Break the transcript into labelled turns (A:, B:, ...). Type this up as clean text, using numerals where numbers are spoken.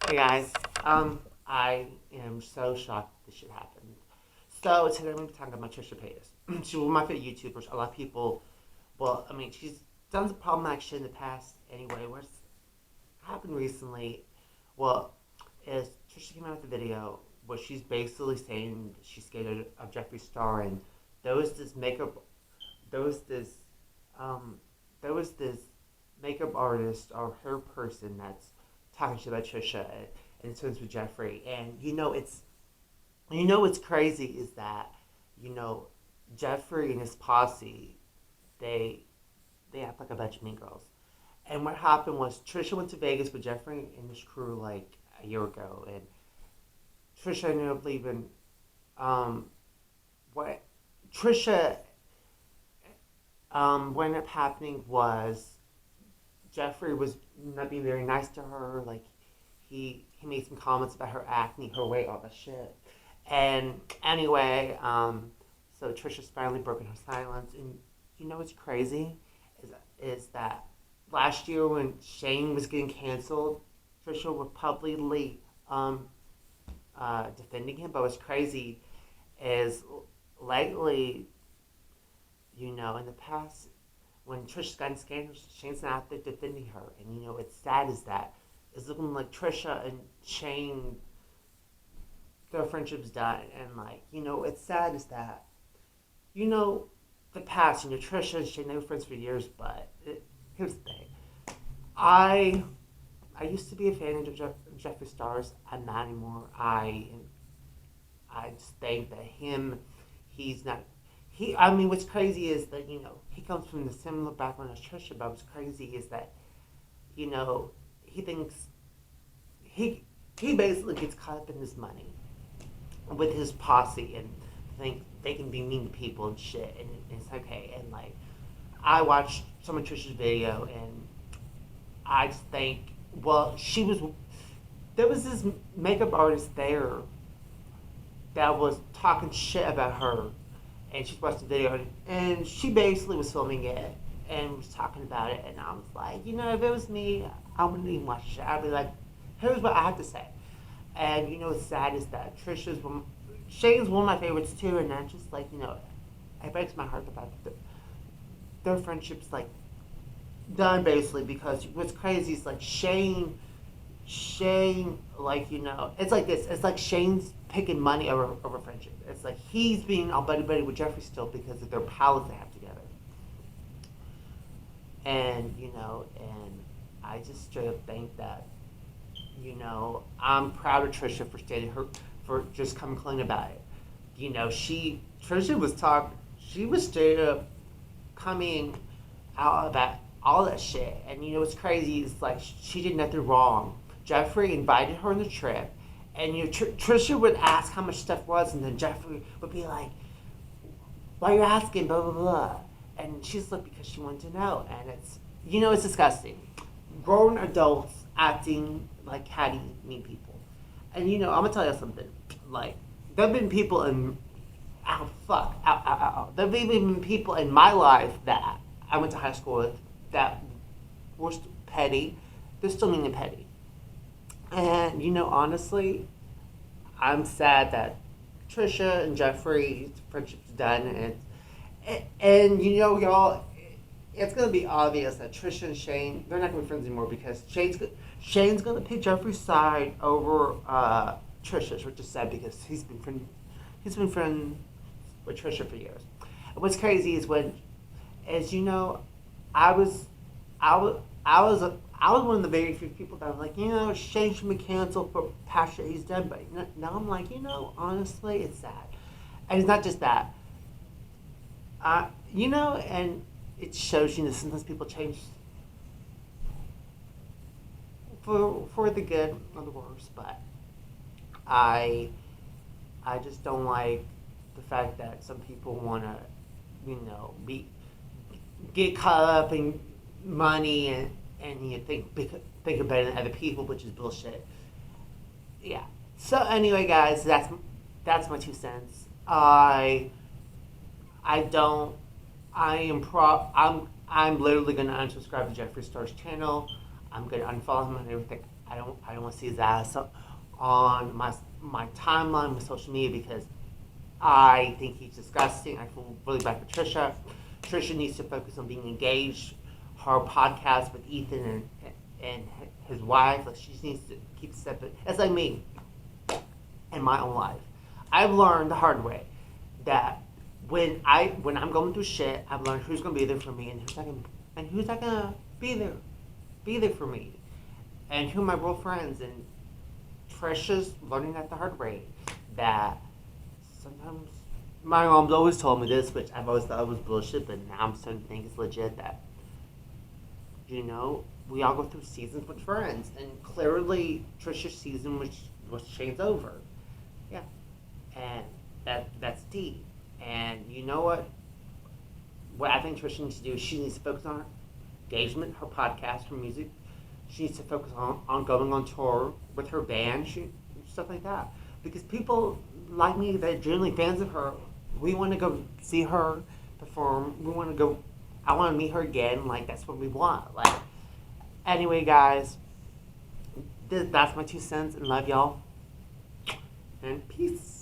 A: Hey guys, I am so shocked this shit happened. So today I'm going to be talking about Trisha Paytas. She's one of my favorite YouTubers. A lot of people, well, I mean, she's done some problematic shit in the past anyway. What's happened recently, well, is Trisha came out with a video where she's basically saying she's scared of Jeffree Star, and there was this makeup, there was this, um, there was this makeup artist or her person that's talking shit about Trisha and it's with Jeffree. And what's crazy is that you know Jeffree and his posse they they act like a bunch of mean girls. And what happened was Trisha went to Vegas with Jeffree and his crew like a year ago, and Trisha ended up leaving. Um, what Trisha what ended up happening was Jeffree was not being very nice to her. Like he made some comments about her acne, her weight, all that shit. And anyway, so Trisha's finally broken her silence. And you know what's crazy is that last year when Shane was getting canceled, Trisha was publicly defending him. But what's crazy is lately, in the past, when Trisha's gotten scandals, Shane's not out there defending her. And it's sad is that it's looking like Trisha and Shane, their friendship's done. And it's sad is that, the past, Trisha and Shane, they were friends for years, but here's the thing. I I used to be a fan of Jeffree Stars. I'm not anymore. I just think that he's not. I mean, what's crazy is that he comes from the similar background as Trisha. But what's crazy is that he thinks he basically gets caught up in this money with his posse and think they can be mean to people and shit, and it's okay. And I watched some of Trisha's video, and I just think, well, there was this makeup artist there that was talking shit about her, and she watched the video, and she basically was filming it and was talking about it, and I was like, if it was me, I wouldn't even watch it. I'd be like, here's what I have to say. And what's sad is that Shane's one of my favorites too, and I just it breaks my heart about their friendship's done basically, because what's crazy is Shane, it's like this. It's like Shane's picking money over friendship. It's like he's being all buddy with Jeffree still because of their pals they have together. And I just straight up think that, I'm proud of Trisha for standing her for just coming clean about it. Trisha was she was straight up coming out about all that shit. And what's crazy is she did nothing wrong. Jeffree invited her on the trip, and Trisha would ask how much stuff was, and then Jeffree would be like, "Why are you asking?" Blah blah blah. And she's like, because she wanted to know, and it's disgusting. Grown adults acting like catty, mean people. And I'm gonna tell you something. There've been people in There've even been people in my life that I went to high school with that were petty. They're still mean and petty. And honestly, I'm sad that Trisha and Jeffree's friendship's done, and y'all, it's gonna be obvious that Trisha and Shane, they're not gonna be friends anymore, because Shane's gonna pick Jeffree's side over Trisha's, which is sad because he's been friend with Trisha for years. And what's crazy is I was I was I was one of the very few people that was like, Shane should be canceled for past shit he's done. But now I'm like, honestly, it's sad, and it's not just that. And it shows sometimes people change for the good or the worse. But I I just don't like the fact that some people want to, be get caught up in money, and think you're better than other people, which is bullshit. Yeah. So anyway, guys, that's my 2 cents. I don't. I'm literally gonna unsubscribe to Jeffree Star's channel. I'm gonna unfollow him on everything. I don't want to see his ass on my timeline with social media because I think he's disgusting. I feel really bad for Trisha. Trisha needs to focus on being engaged. Her podcast with Ethan and his wife, like she needs to keep separate. It's like me in my own life. I've learned the hard way that when I'm going through shit, I've learned who's gonna be there for me and who's not gonna be there for me, and who are my real friends. And Trisha's learning that the hard way that sometimes my mom's always told me this, which I've always thought was bullshit, but now I'm starting to think it's legit that we all go through seasons with friends, and clearly Trisha's season was changed over. Yeah, and that's deep. And you know what? What I think Trisha needs to do is she needs to focus on her engagement, her podcast, her music. She needs to focus on going on tour with her band, stuff like that. Because people like me that are genuinely fans of her, we want to go see her perform. We want to go. I want to meet her again. Like that's what we want. Like anyway, guys, that's my 2 cents, and love y'all, and peace.